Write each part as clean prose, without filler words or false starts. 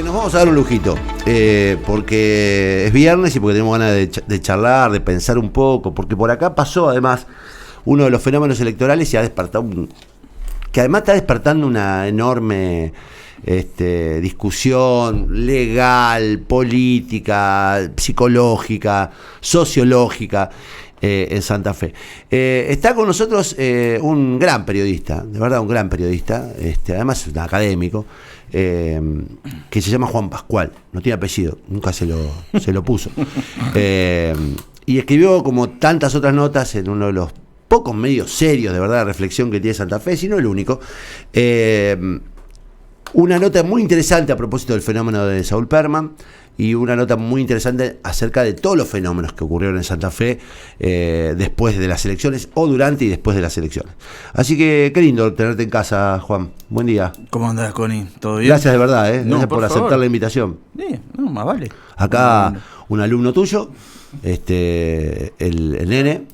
Nos vamos a dar un lujito, porque es viernes y porque tenemos ganas de charlar, de pensar un poco, porque por acá pasó además uno de los fenómenos electorales y ha despertado que además está despertando una enorme discusión legal, política, psicológica, sociológica en Santa Fe. Está con nosotros un gran periodista, de verdad un gran periodista, además es un académico, que se llama Juan Pascual, no tiene apellido, nunca se lo puso. Y escribió, como tantas otras notas, en uno de los pocos medios serios de verdad de reflexión que tiene Santa Fe, si no el único, una nota muy interesante a propósito del fenómeno de Saúl Perman y una nota muy interesante acerca de todos los fenómenos que ocurrieron en Santa Fe después de las elecciones o durante y después de las elecciones. Así que qué lindo tenerte en casa, Juan. Buen día. ¿Cómo andás, Connie? ¿Todo bien? Gracias de verdad, gracias No, por aceptar la invitación. No, más vale. Acá un alumno tuyo, el nene.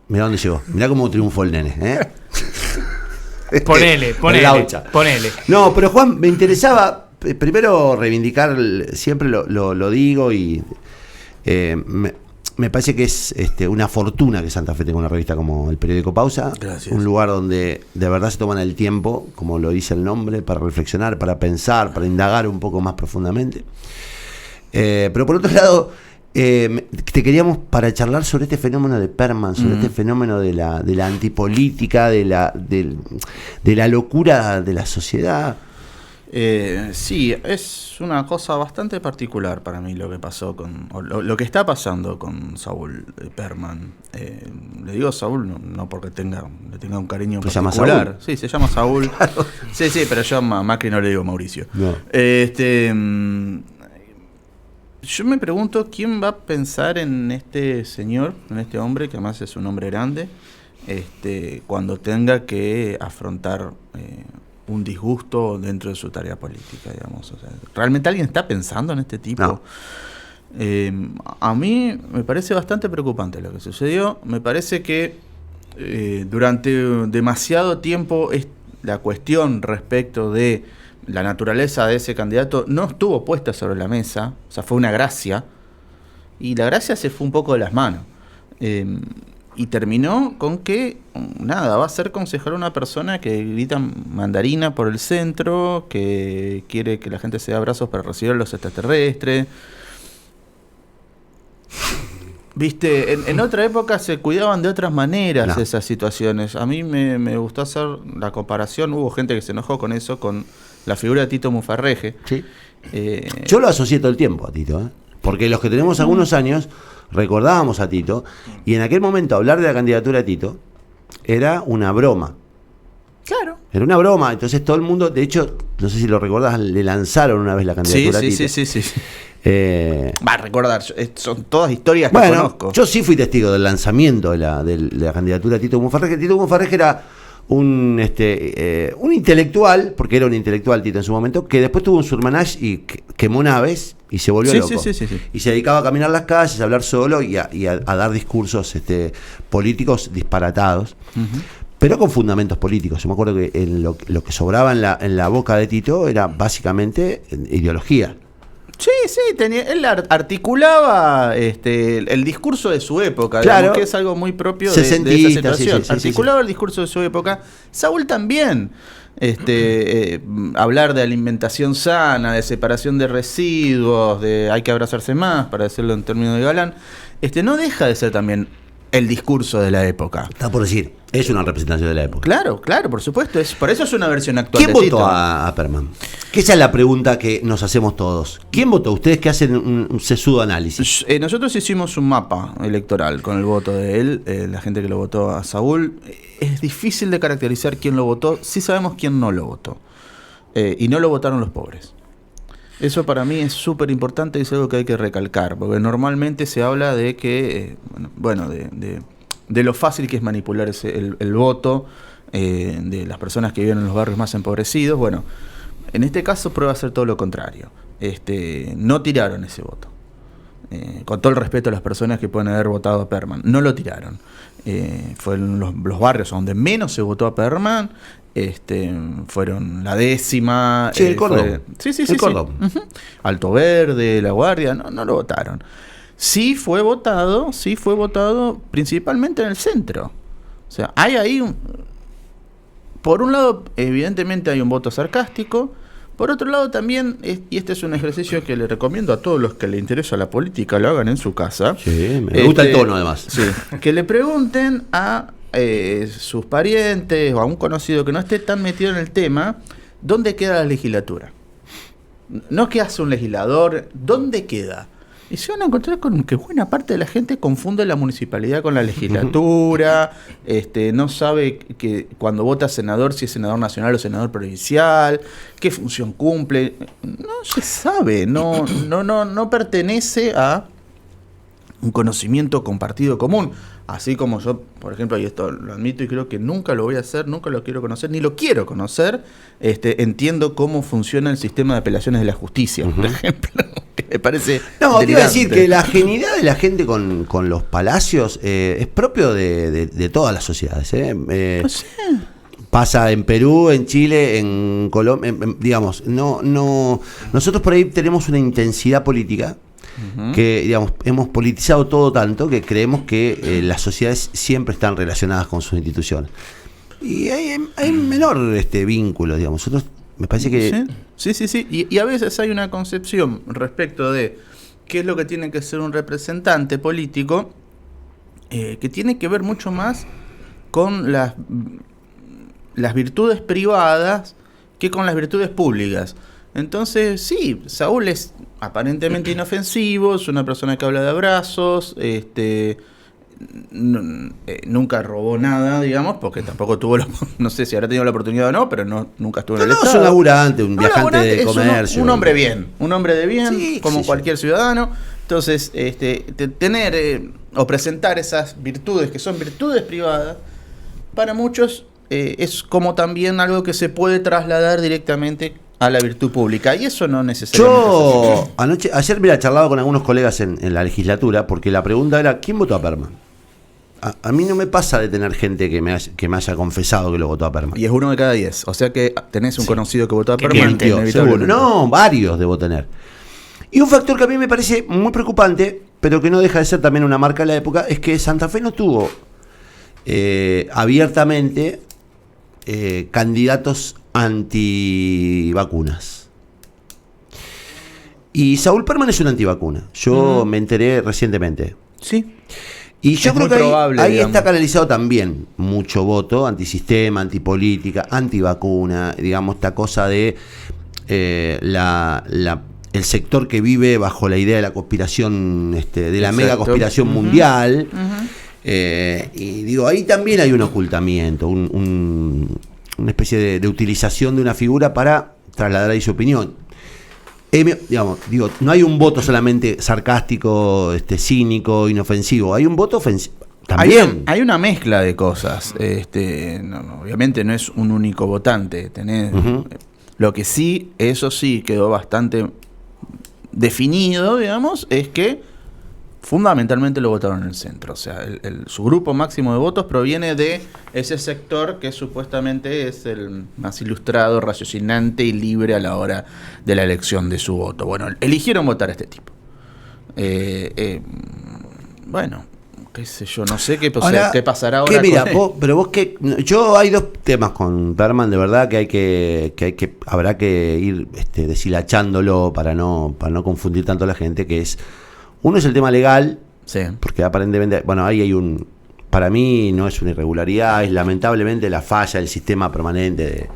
Mirá dónde llegó. Mirá cómo triunfó el nene, Ponele. No, pero Juan, me interesaba primero reivindicar, siempre lo digo y me parece que es una fortuna que Santa Fe tenga una revista como el periódico Pausa. Gracias. Un lugar donde de verdad se toman el tiempo, como lo dice el nombre, para reflexionar, para pensar, para indagar un poco más profundamente. Pero por otro lado, te queríamos para charlar sobre este fenómeno de Perman, sobre este fenómeno de la antipolítica, de la locura de la sociedad. Sí, es una cosa bastante particular para mí lo que pasó lo que está pasando con Saúl Perman. Le digo Saúl no porque le tenga un cariño ¿Se llama particular. Saúl? Sí, se llama Saúl. Claro. Sí, pero yo a Macri no le digo Mauricio. No. Yo me pregunto quién va a pensar en este señor, en este hombre, que además es un hombre grande, cuando tenga que afrontar un disgusto dentro de su tarea política, digamos. O sea, ¿realmente alguien está pensando en este tipo? No. A mí me parece bastante preocupante lo que sucedió. Me parece que durante demasiado tiempo la cuestión respecto de la naturaleza de ese candidato no estuvo puesta sobre la mesa, o sea, fue una gracia, y la gracia se fue un poco de las manos. Y terminó con que, va a ser concejal una persona que grita mandarina por el centro, que quiere que la gente se dé abrazos para recibir a los extraterrestres. Viste, en otra época se cuidaban de otras maneras esas situaciones. A mí me gustó hacer la comparación, hubo gente que se enojó con eso, con la figura de Tito Mufarreje. Sí. Yo lo asocié todo el tiempo a Tito, porque los que tenemos algunos años recordábamos a Tito, y en aquel momento hablar de la candidatura de Tito era una broma. Claro. Era una broma, entonces todo el mundo, de hecho, no sé si lo recordás, le lanzaron una vez la candidatura a Tito. Sí. Va a recordar, son todas historias que conozco. Yo sí fui testigo del lanzamiento de la candidatura a Tito Mufarreje. Tito Mufarreje era un intelectual, porque era un intelectual Tito en su momento, que después tuvo un surmenage y quemó naves y se volvió loco. Sí. Y se dedicaba a caminar las calles, a hablar solo y a dar discursos políticos disparatados, pero con fundamentos políticos. Yo me acuerdo que lo que sobraba en la boca de Tito era básicamente ideología. Sí, él articulaba el discurso de su época, claro, digamos, que es algo muy propio de esa situación. Sí, articulaba el discurso de su época. Saúl también. Hablar de alimentación sana, de separación de residuos, de hay que abrazarse más, para decirlo en términos de Galán, no deja de ser también el discurso de la época. Está por decir, es una representación de la época. Claro, por supuesto. Por eso es una versión actual. ¿Quién votó a Perman? Que esa es la pregunta que nos hacemos todos. ¿Quién votó? Ustedes que hacen un sesudo análisis. Nosotros hicimos un mapa electoral con el voto de él, la gente que lo votó a Saúl. Es difícil de caracterizar quién lo votó. Sí sabemos quién no lo votó. Y no lo votaron los pobres. Eso para mí es súper importante y es algo que hay que recalcar, porque normalmente se habla de que, de lo fácil que es manipular el voto de las personas que viven en los barrios más empobrecidos. Bueno, en este caso prueba a ser todo lo contrario. No tiraron ese voto. Con todo el respeto a las personas que pueden haber votado a Perman, no lo tiraron. Fue en los barrios donde menos se votó a Perman. fueron la 10ª. Sí, el Cordón. Sí. El Cordón. Sí. Alto Verde, La Guardia, no lo votaron. Sí fue votado principalmente en el centro. O sea, hay ahí por un lado, evidentemente hay un voto sarcástico. Por otro lado también, y este es un ejercicio que le recomiendo a todos los que les interesa la política, lo hagan en su casa. Sí, me gusta el tono además. Sí, que le pregunten a sus parientes o a un conocido que no esté tan metido en el tema, ¿dónde queda la legislatura? No qué hace un legislador, ¿dónde queda? Y se van a encontrar con que buena parte de la gente confunde la municipalidad con la legislatura, no sabe que cuando vota senador, si es senador nacional o senador provincial, qué función cumple. No se sabe, no pertenece a un conocimiento compartido común. Así como yo, por ejemplo, y esto lo admito y creo que nunca lo voy a hacer, nunca lo quiero conocer, ni lo quiero conocer, entiendo cómo funciona el sistema de apelaciones de la justicia, por ejemplo, que me parece No, te iba a decir delirante. que la genialidad de la gente con los palacios es propio de todas las sociedades. No sé. Pasa en Perú, en Chile, en Colombia, digamos, nosotros por ahí tenemos una intensidad política que, digamos, hemos politizado todo tanto que creemos que las sociedades siempre están relacionadas con sus instituciones. Y hay un menor vínculo, digamos. Nosotros, me parece que... Sí. Y a veces hay una concepción respecto de qué es lo que tiene que ser un representante político que tiene que ver mucho más con las virtudes privadas que con las virtudes públicas. Entonces, sí, Saúl es aparentemente inofensivo, es una persona que habla de abrazos, nunca robó nada, digamos, porque tampoco tuvo, no sé si habrá tenido la oportunidad o no, pero nunca estuvo en el Estado. Es un laburante, un viajante de comercio. Un hombre bien, un hombre de bien, Sí, como sí, cualquier ciudadano. Entonces, tener o presentar esas virtudes que son virtudes privadas, para muchos es como también algo que se puede trasladar directamente a la virtud pública, y eso no necesariamente Ayer me charlaba con algunos colegas en la legislatura, porque la pregunta era, ¿quién votó a Perman? A mí no me pasa de tener gente que me haya confesado que lo votó a Perman. Y es 1 de cada 10, o sea que tenés un conocido que votó a Que Perman, mintió, seguro. No, varios debo tener. Y un factor que a mí me parece muy preocupante, pero que no deja de ser también una marca de la época, es que Santa Fe no tuvo abiertamente candidatos antivacunas. Y Saúl Perman es un antivacuna. Yo me enteré recientemente. Sí. Y yo Es creo muy que probable, ahí digamos. está canalizado también mucho voto antisistema, antipolítica, antivacuna, digamos, esta cosa de el sector que vive bajo la idea de la conspiración, de la Exacto. mega conspiración mundial. Y digo, ahí también hay un ocultamiento, una especie de utilización de una figura para trasladar ahí su opinión. No hay un voto solamente sarcástico, cínico, inofensivo, hay un voto ofensivo también. Hay una mezcla de cosas. Obviamente no es un único votante. Tenés, lo que sí, eso sí quedó bastante definido, digamos, es que fundamentalmente lo votaron en el centro. O sea, su grupo máximo de votos proviene de ese sector que supuestamente es el más ilustrado, raciocinante y libre a la hora de la elección de su voto. Bueno, eligieron votar a este tipo. Bueno, qué sé yo, no sé qué pasará ahora. Yo hay dos temas con Perman, de verdad, que habrá que ir deshilachándolo para no confundir tanto a la gente, que es... Uno es el tema legal, sí, porque aparentemente, ahí hay para mí no es una irregularidad, es lamentablemente la falla del sistema permanente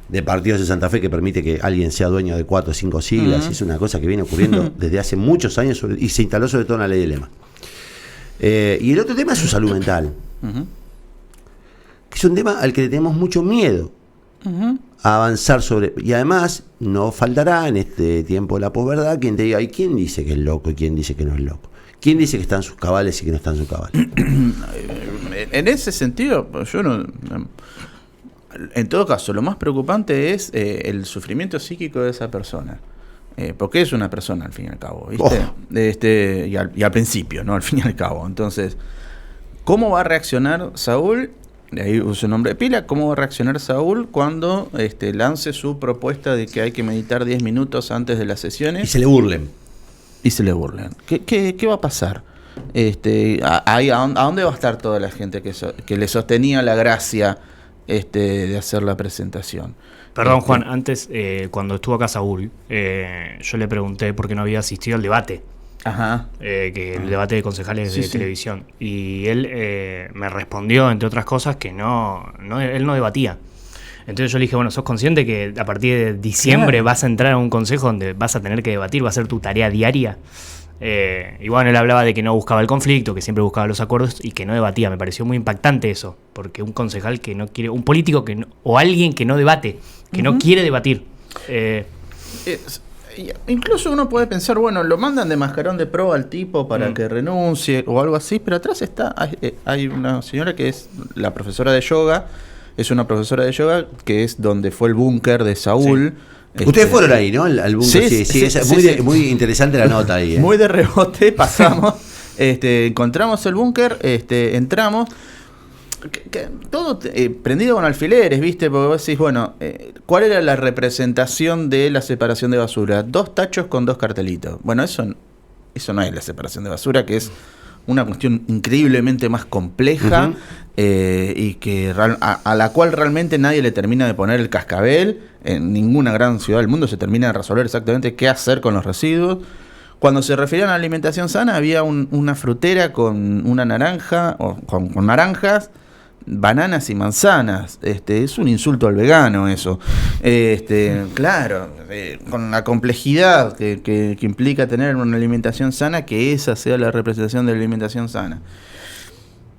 de partidos de Santa Fe que permite que alguien sea dueño de 4 o 5 siglas, y es una cosa que viene ocurriendo desde hace muchos años y se instaló sobre todo en la ley de Lema. Y el otro tema es su salud mental, que es un tema al que le tenemos mucho miedo a avanzar sobre, y además no faltará en este tiempo de la posverdad quien te diga, ¿y quién dice que es loco y quién dice que no es loco? ¿Quién dice que está en sus cabales y que no está en sus cabales? En ese sentido, yo no... En todo caso, lo más preocupante es el sufrimiento psíquico de esa persona. Porque es una persona, al fin y al cabo, ¿viste? Y al principio, ¿no? Al fin y al cabo. Entonces, ¿cómo va a reaccionar Saúl? de ahí uso el nombre de pila, ¿cómo va a reaccionar Saúl cuando lance su propuesta de que hay que meditar 10 minutos antes de las sesiones? Y se le burlen. Y se le burlen. ¿Qué va a pasar? ¿A dónde va a estar toda la gente que le sostenía la gracia de hacer la presentación? Perdón, Juan, antes, cuando estuvo acá Saúl, yo le pregunté por qué no había asistido al debate. Ajá. Que el debate de concejales Sí, de televisión. Y él me respondió, entre otras cosas, que él no debatía. Entonces yo le dije, bueno, ¿sos consciente que a partir de diciembre vas a entrar a un consejo donde vas a tener que debatir, va a ser tu tarea diaria? Y bueno, él hablaba de que no buscaba el conflicto, que siempre buscaba los acuerdos y que no debatía. Me pareció muy impactante eso, porque un concejal que no quiere, un político que no, o alguien que no debate, que no quiere debatir. Incluso uno puede pensar, bueno, lo mandan de mascarón de pro al tipo para que renuncie o algo así, pero atrás hay una señora que es la profesora de yoga, es una profesora de yoga que es donde fue el búnker de Saúl. Sí. Ustedes fueron ahí, ¿no? Al búnker. Sí, es muy interesante la nota ahí. Muy de rebote pasamos, encontramos el búnker, entramos. Todo prendido con alfileres, ¿viste? Porque vos decís, bueno, ¿cuál era la representación de la separación de basura? 2 tachos con 2 cartelitos. Bueno, eso no es la separación de basura, que es una cuestión increíblemente más compleja y que a la cual realmente nadie le termina de poner el cascabel. En ninguna gran ciudad del mundo se termina de resolver exactamente qué hacer con los residuos. Cuando se referían a alimentación sana, había una frutera con una naranja, o con naranjas, bananas y manzanas. Es un insulto al vegano eso. Claro, con la complejidad que implica tener una alimentación sana, que esa sea la representación de la alimentación sana.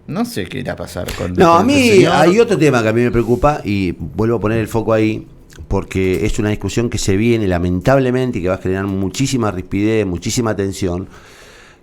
No sé qué irá a pasar con... No, a mí hay otro tema que a mí me preocupa y vuelvo a poner el foco ahí, porque es una discusión que se viene lamentablemente y que va a generar muchísima rispidez, muchísima tensión,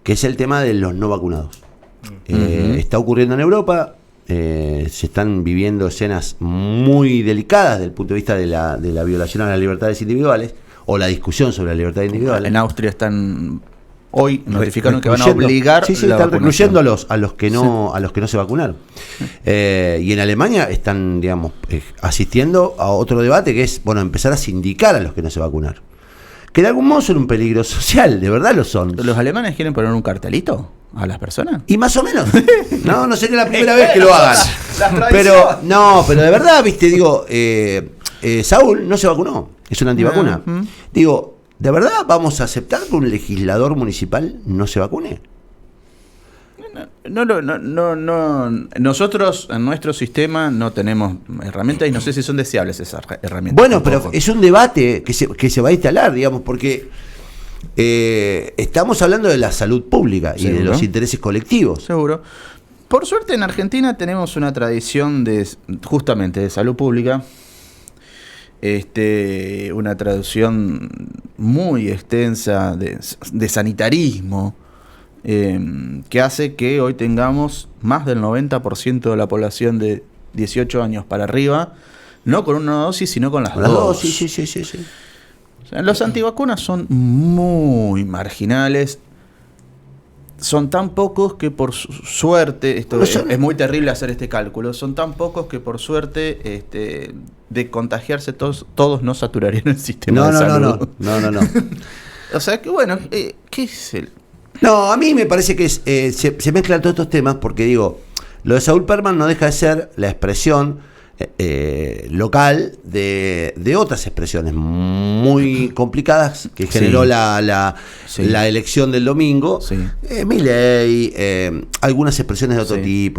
que es el tema de los no vacunados. Está ocurriendo en Europa, se están viviendo escenas muy delicadas desde el punto de vista de la violación a las libertades individuales, o la discusión sobre las libertades individuales. En Austria están hoy notificaron que van a obligar están recluyendo a los que no se vacunaron. Y en Alemania están, digamos, asistiendo a otro debate que es, bueno, empezar a sindicar a los que no se vacunaron. Que de algún modo son un peligro social, de verdad lo son. ¿Los alemanes quieren poner un cartelito a las personas? Y más o menos. No sería la primera vez que lo hagan. Pero de verdad, viste, digo, Saúl no se vacunó, es una antivacuna. Digo, ¿de verdad vamos a aceptar que un legislador municipal no se vacune? No. Nosotros en nuestro sistema no tenemos herramientas y no sé si son deseables esas herramientas. Bueno, tampoco. Pero es un debate que se va a instalar, digamos, porque estamos hablando de la salud pública y de los intereses colectivos. Seguro. Por suerte en Argentina tenemos una tradición justamente de salud pública. Una traducción muy extensa de sanitarismo, que hace que hoy tengamos más del 90% de la población de 18 años para arriba, no con una dosis, sino con las dos. Sí. O sea, los antivacunas son muy marginales. Son tan pocos que por suerte, es muy terrible hacer este cálculo, son tan pocos que por suerte de contagiarse todos no saturarían el sistema de salud. No. O sea que bueno, ¿qué es el...? No, a mí me parece que se mezclan todos estos temas porque digo, lo de Saúl Perman no deja de ser la expresión local de otras expresiones muy complicadas que generó la elección del domingo. Milei, algunas expresiones de otro tipo.